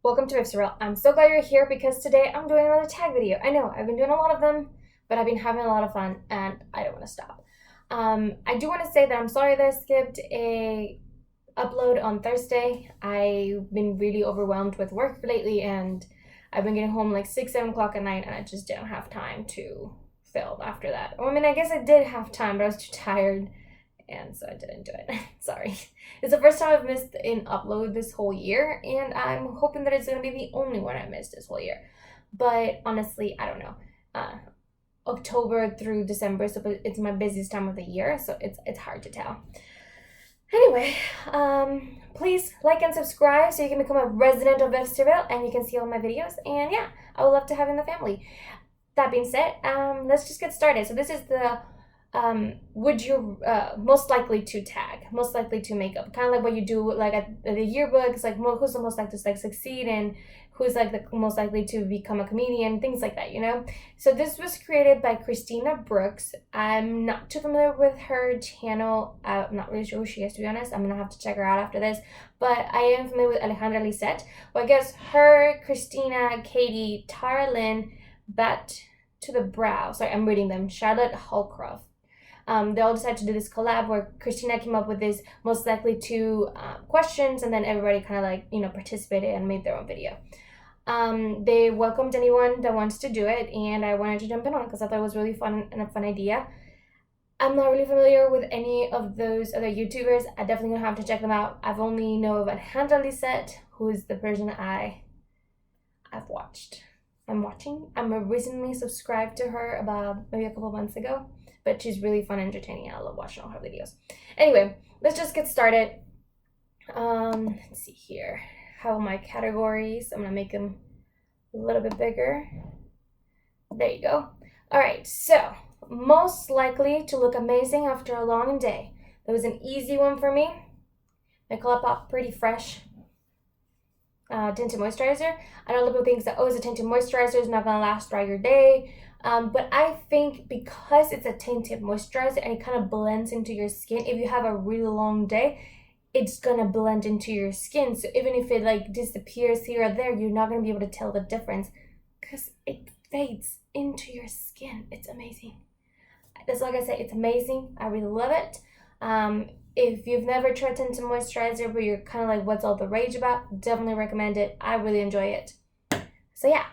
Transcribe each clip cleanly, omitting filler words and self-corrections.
Welcome to Repurchase. I'm so glad you're here because today I'm doing another tag video. I know, I've been doing a lot of them, but I've been having a lot of fun and I don't want to stop. I do want to say that I'm sorry that I skipped a upload on Thursday. I've been really overwhelmed with work lately and I've been getting home like 6, 7 o'clock at night and I just didn't have time to film after that. Well, I mean, I guess I did have time, but I was too tired and so I didn't do it. Sorry. It's the first time I've missed an upload this whole year, and I'm hoping that it's going to be the only one I missed this whole year. But honestly, I don't know. October through December, so it's my busiest time of the year, so it's hard to tell. Anyway, please like and subscribe so you can become a resident of Westerville and you can see all my videos. And yeah, I would love to have you in the family. That being said, let's just get started. So this is the would you most likely to tag, most likely to make up, kind of like what you do like at the yearbook. It's like who's the most likely to like succeed and who's like the most likely to become a comedian, things like that, you know. So this was created by Christina Brooks. I'm not too familiar with her channel. I'm not really sure who she is, to be honest. I'm gonna have to check her out after this, but I am familiar with Alejandra Lisette. Well, I guess her, Christina, Katie, Tara Lynn, Bat to the Brow, sorry, I'm reading them, Charlotte Holcroft. They all decided to do this collab where Christina came up with this most likely to questions, and then everybody kind of like, you know, participated and made their own video. They welcomed anyone that wants to do it, and I wanted to jump in on it because I thought it was really fun and a fun idea. I'm not really familiar with any of those other YouTubers. I definitely gonna have to check them out. I've only know of Alejandra Lisette, who is the person I've watched. I'm recently subscribed to her about maybe a couple months ago, but she's really fun and entertaining. I love watching all her videos. Anyway, let's just get started. Let's see here. How are my categories? I'm gonna make them a little bit bigger. There you go. All right, so most likely to look amazing after a long day. That was an easy one for me. My ColourPop Pretty Fresh tinted moisturizer. I know a lot of people think that, oh, it's a tinted moisturizer, it's not gonna last throughout your day. But I think because it's a tinted moisturizer and it kind of blends into your skin, if you have a really long day, it's gonna blend into your skin. So even if it like disappears here or there, you're not gonna be able to tell the difference because it fades into your skin. It's amazing. That's like I said, it's amazing. I really love it. If you've never tried tinted moisturizer, but you're kind of like, what's all the rage about? Definitely recommend it. I really enjoy it. So yeah.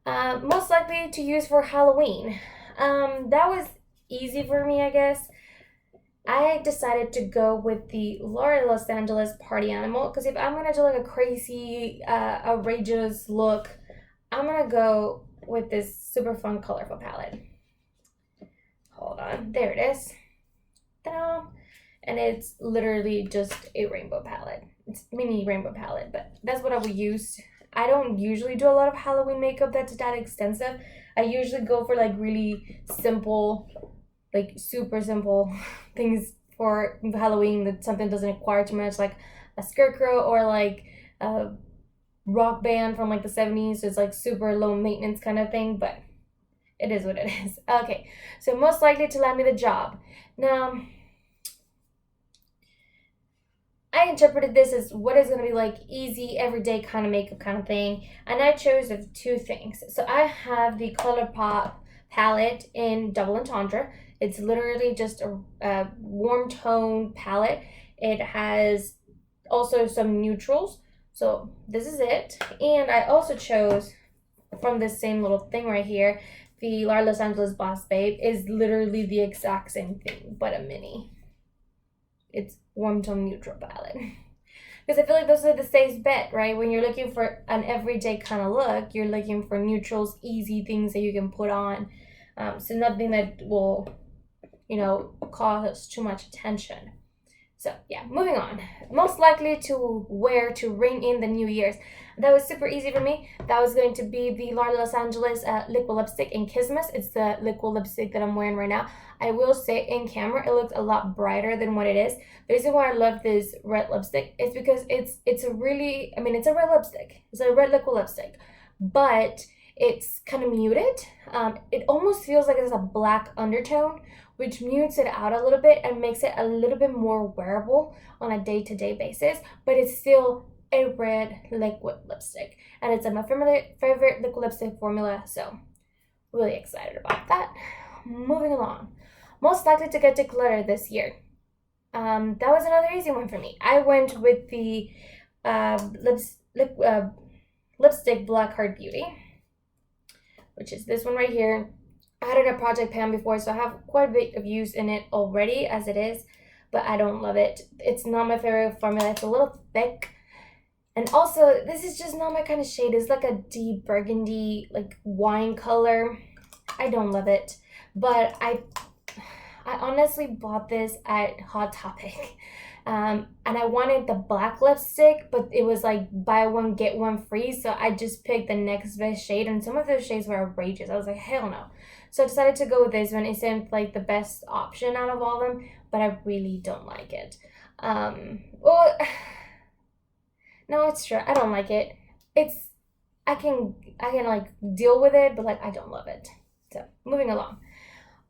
Most likely to use for Halloween. That was easy for me, I guess. I decided to go with the L'Oreal Los Angeles Party Animal because if I'm gonna do like a crazy, outrageous look, I'm gonna go with this super fun, colorful palette. Hold on, there it is. Ta-da! And it's literally just a rainbow palette. It's a mini rainbow palette, but that's what I would use. I don't usually do a lot of Halloween makeup that's that extensive. I usually go for like really simple, like super simple things for Halloween that something doesn't require too much, like a scarecrow or like a rock band from like the 70s. So it's like super low maintenance kind of thing, but it is what it is. Okay, so most likely to land me the job. Now, I interpreted this as what is going to be like easy, everyday kind of makeup kind of thing. And I chose of two things. So I have the ColourPop palette in Double Entendre. It's literally just a warm tone palette. It has also some neutrals. So this is it. And I also chose from this same little thing right here, the L'Oreal Los Angeles Boss Babe is literally the exact same thing, but a mini. It's warm tone neutral palette. Because I feel like those are the safe bet, right? When you're looking for an everyday kind of look, you're looking for neutrals, easy things that you can put on. So nothing that will, you know, cause too much attention. So yeah, moving on. Most likely to wear to ring in the New Year's. That was super easy for me. That was going to be the L'Oreal Los Angeles liquid lipstick in Kismet. It's the liquid lipstick that I'm wearing right now. I will say in camera, it looks a lot brighter than what it is. The reason why I love this red lipstick is because it's a really, I mean, it's a red lipstick. It's a red liquid lipstick, but it's kind of muted. It almost feels like it's a black undertone, which mutes it out a little bit and makes it a little bit more wearable on a day-to-day basis, but it's still a red liquid lipstick. And it's my favorite liquid lipstick formula, so really excited about that. Moving along. Most likely to get decluttered this year. That was another easy one for me. I went with the lipstick Black Heart Beauty, which is this one right here. I had it in a project pan before, so I have quite a bit of use in it already as it is, but I don't love it. It's not my favorite formula. It's a little thick. And also, this is just not my kind of shade. It's like a deep burgundy, like wine color. I don't love it, but I honestly bought this at Hot Topic. And I wanted the black lipstick, but it was like buy one, get one free. So I just picked the next best shade, and some of those shades were outrageous. I was like, hell no. So I decided to go with this one. It seemed like the best option out of all of them, but I really don't like it. Well, no, it's true. I don't like it. I can like deal with it, but like I don't love it. So moving along.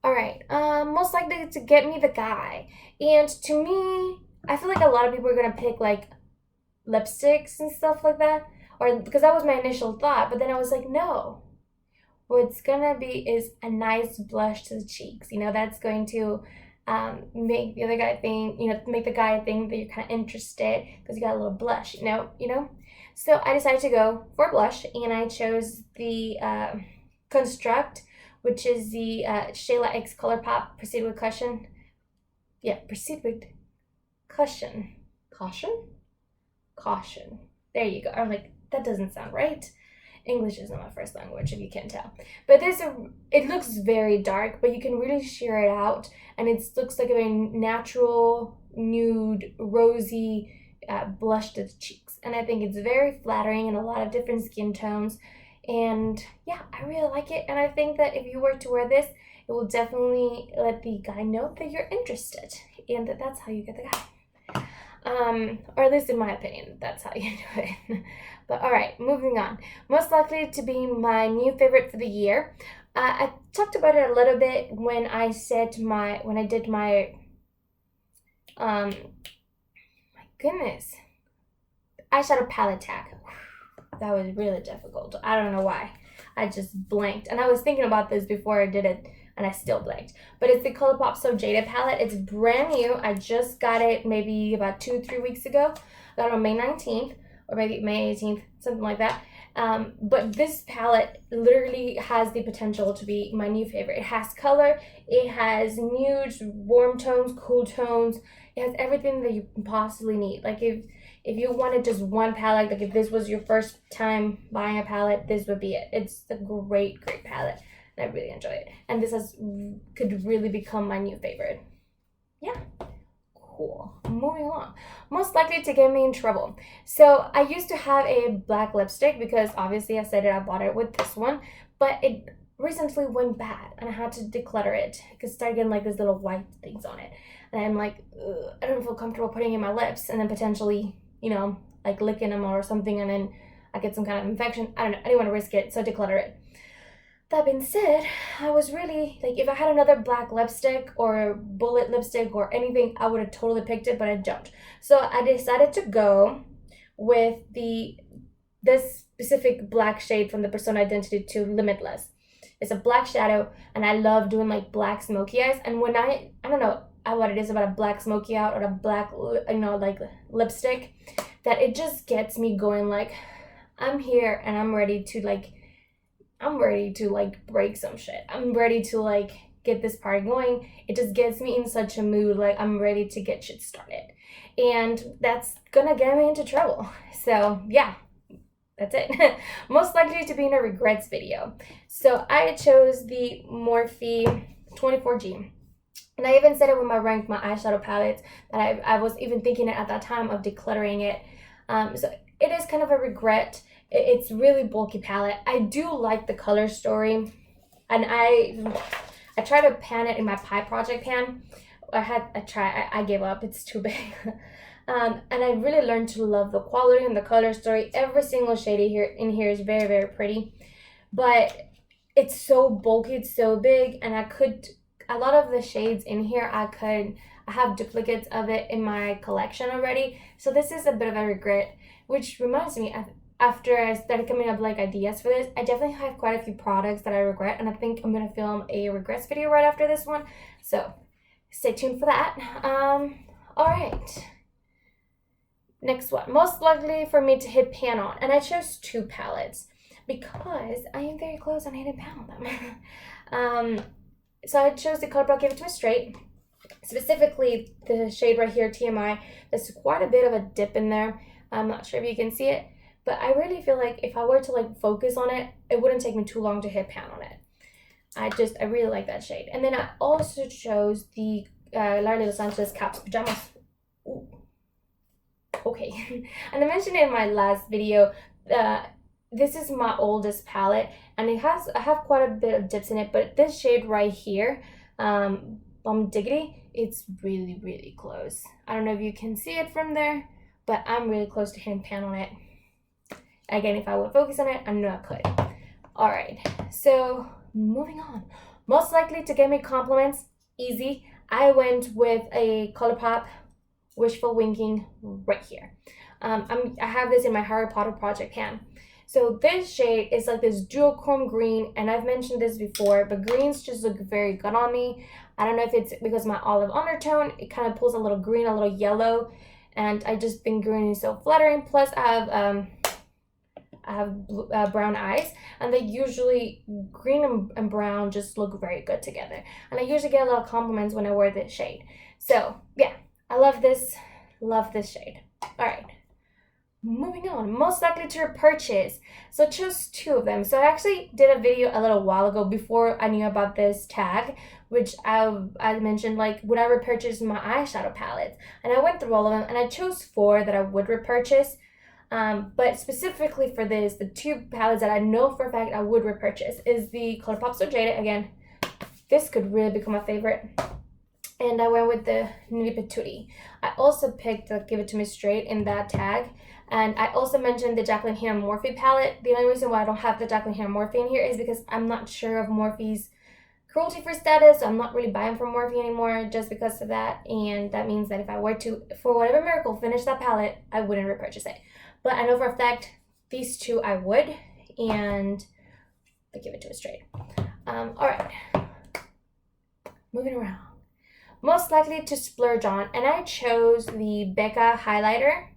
All right. Most likely to get me the guy. And to me, I feel like a lot of people are gonna pick like lipsticks and stuff like that, or because that was my initial thought. But then I was like, no. What's gonna be is a nice blush to the cheeks. You know, that's going to make the other guy think, make the guy think that you're kind of interested because you got a little blush, you know. So I decided to go for blush, and I chose the Construct, which is the Shayla X Color Pop Proceed with Cushion. Yeah, Proceed with Cushion. Caution. There you go. I'm like, that doesn't sound right. English isn't my first language, if you can't tell. But it looks very dark, but you can really sheer it out, and it looks like a very natural, nude, rosy blush to the cheeks. And I think it's very flattering in a lot of different skin tones. And yeah, I really like it. And I think that if you were to wear this, it will definitely let the guy know that you're interested, and that's how you get the guy. Or at least in my opinion, that's how you do it. But all right, moving on. Most likely to be my new favorite for the year. I talked about it a little bit when I did my my goodness, eyeshadow palette tag. That was really difficult. I don't know why. I just blanked. And I was thinking about this before I did it, and I still blanked. But it's the ColourPop So Jaded palette. It's brand new. I just got it maybe about 2-3 weeks ago. Got it on May 19th, or maybe May 18th, something like that. But this palette literally has the potential to be my new favorite. It has color. It has nudes, warm tones, cool tones. It has everything that you can possibly need. Like if you wanted just one palette, like if this was your first time buying a palette, this would be it. It's a great palette, and I really enjoy it. And this could really become my new favorite. Yeah, cool. Moving on. Most likely to get me in trouble. So I used to have a black lipstick because obviously I said it, I bought it with this one, but it recently went bad and I had to declutter it because it started getting like these little white things on it. And I'm like, I don't feel comfortable putting it in my lips and then potentially, like licking them or something, and then I get some kind of infection. I don't know. I didn't want to risk it, so I declutter it. That being said, I was really, like, if I had another black lipstick or bullet lipstick or anything, I would have totally picked it, but I don't. So I decided to go with this specific black shade from the Persona Identity 2 Limitless. It's a black shadow, and I love doing, like, black smoky eyes. And when I don't know what it is about a black smoky eye or a black, like, lipstick, that it just gets me going, like, I'm here, and I'm ready to break some shit. I'm ready to like get this party going. It just gets me in such a mood, like I'm ready to get shit started. And that's gonna get me into trouble. So yeah, that's it. Most likely to be in a regrets video. So I chose the Morphe 24G. And I even said it when I ranked my eyeshadow palettes that I was even thinking it at that time of decluttering it. So it is kind of a regret. It's really bulky palette. I do like the color story, and I try to pan it in my pie project pan. I gave up. It's too big. And I really learned to love the quality and the color story. Every single shade in here is very, very pretty, but it's so bulky. It's so big, and a lot of the shades in here I have duplicates of it in my collection already. So this is a bit of a regret which reminds me, after I started coming up like ideas for this, I definitely have quite a few products that I regret, and I think I'm gonna film a regrets video right after this one. So stay tuned for that. All right. Next one, most likely for me to hit pan on, and I chose 2 palettes because I am very close on hitting pan on them. So I chose the COLLABORATORS Give It To Me Straight, specifically the shade right here, TMI. There's quite a bit of a dip in there. I'm not sure if you can see it, but I really feel like if I were to like focus on it, it wouldn't take me too long to hit pan on it. I really like that shade. And then I also chose the Larry Los Angeles Caps Pajamas. Ooh. Okay. And I mentioned in my last video, this is my oldest palette, and I have quite a bit of dips in it, but this shade right here, Bum Diggity, it's really, really close. I don't know if you can see it from there, but I'm really close to hitting pan on it. Again, if I would focus on it, I know I could. All right, so moving on. Most likely to get me compliments, easy. I went with a ColourPop Wishful Winking right here. I have this in my Harry Potter project pan. So this shade is like this duochrome green, and I've mentioned this before, but greens just look very good on me. I don't know if it's because of my olive undertone, it kind of pulls a little green, a little yellow, and I just think green is so flattering. Plus I have brown eyes, and they usually, green and brown just look very good together. And I usually get a lot of compliments when I wear this shade. So yeah, I love this shade. All right. Moving on, most likely to repurchase. So I chose 2 of them. So I actually did a video a little while ago before I knew about this tag, which I mentioned, like, would I repurchase my eyeshadow palettes? And I went through all of them, and I chose 4 that I would repurchase. But specifically for this, the 2 palettes that I know for a fact I would repurchase is the ColourPop So Jaded. Again, this could really become a favorite. And I went with the Nude Patootie. I also picked the Give It To Me Straight in that tag. And I also mentioned the Jaclyn Hill Morphe palette. The only reason why I don't have the Jaclyn Hill Morphe in here is because I'm not sure of Morphe's cruelty-free status. So I'm not really buying from Morphe anymore just because of that. And that means that if I were to, for whatever miracle, finish that palette, I wouldn't repurchase it. But I know for a fact these 2 I would, and I Give It To Me Straight. All right, moving around. Most likely to splurge on, and I chose the Becca highlighter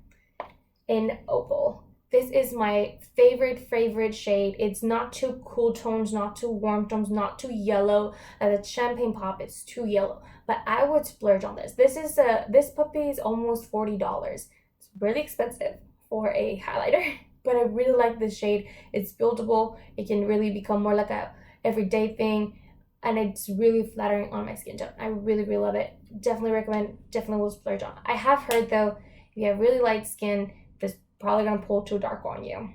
in Opal. This is my favorite shade. It's not too cool tones, not too warm tones, not too yellow. The Champagne Pop is too yellow, but I would splurge on this. This puppy is almost $40. It's really expensive for a highlighter, but I really like this shade. It's buildable. It can really become more like a everyday thing, and it's really flattering on my skin tone. I really love it. Definitely recommend, definitely will splurge on. I have heard though, if you have really light skin, this is probably gonna pull too dark on you.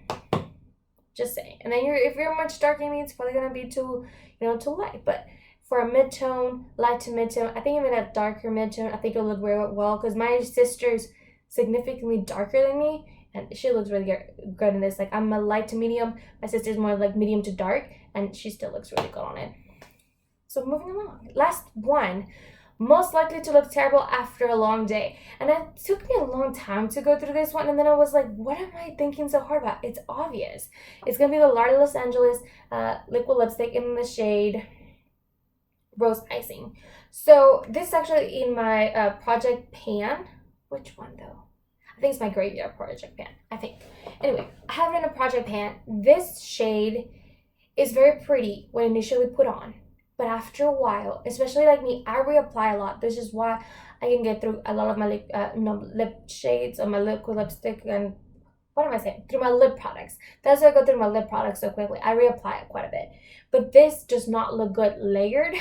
Just saying. And then if you're much darker than me, it's probably gonna be too light. But for a mid-tone, light to mid-tone, I think even a darker mid-tone, I think it'll look very well, because my sister's significantly darker than me, and she looks really good in this. Like, I'm a light to medium, my sister's more like medium to dark, and she still looks really good on it. So moving along, last one, most likely to look terrible after a long day. And it took me a long time to go through this one, and then I was like, what am I thinking so hard about? It's obvious. It's gonna be the Larry Los Angeles liquid lipstick in the shade Rose Icing. So this is actually in my project pan. Which one though? I think it's my graveyard project pan, I think. Anyway, I have it in a project pan. This shade is very pretty when initially put on, but after a while, especially like me, I reapply a lot. This is why I can get through a lot of my lip shades or my liquid lipstick, and what am I saying? Through my lip products. That's why I go through my lip products so quickly. I reapply it quite a bit. But this does not look good layered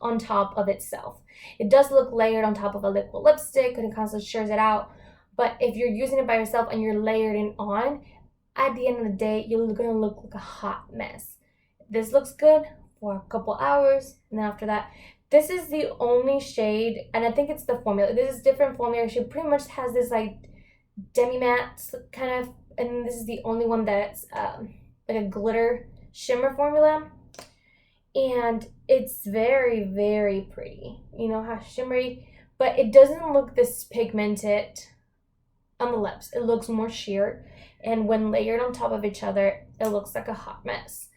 on top of itself. It does look layered on top of a liquid lipstick, and it constantly shares it out. But if you're using it by yourself and you're layered it on, at the end of the day, you're gonna look like a hot mess. This looks good for a couple hours, and then after that, this is the only shade, and I think it's the formula. This is different formula. She pretty much has this like demi-matte kind of, and this is the only one that's like a glitter shimmer formula, and it's very, very pretty. You know how shimmery, but it doesn't look this pigmented on the lips. It looks more sheer. and when layered on top of each other, it looks like a hot mess,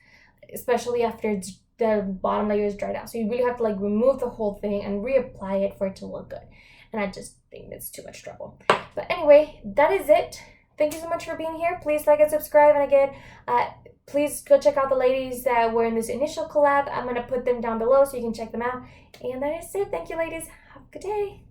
especially after the bottom layer is dried out. So you really have to like remove the whole thing and reapply it for it to look good. And I just think it's too much trouble. But anyway, that is it. Thank you so much for being here. Please like and subscribe. And again, please go check out the ladies that were in this initial collab. I'm going to put them down below so you can check them out. And that is it. Thank you, ladies. Have a good day.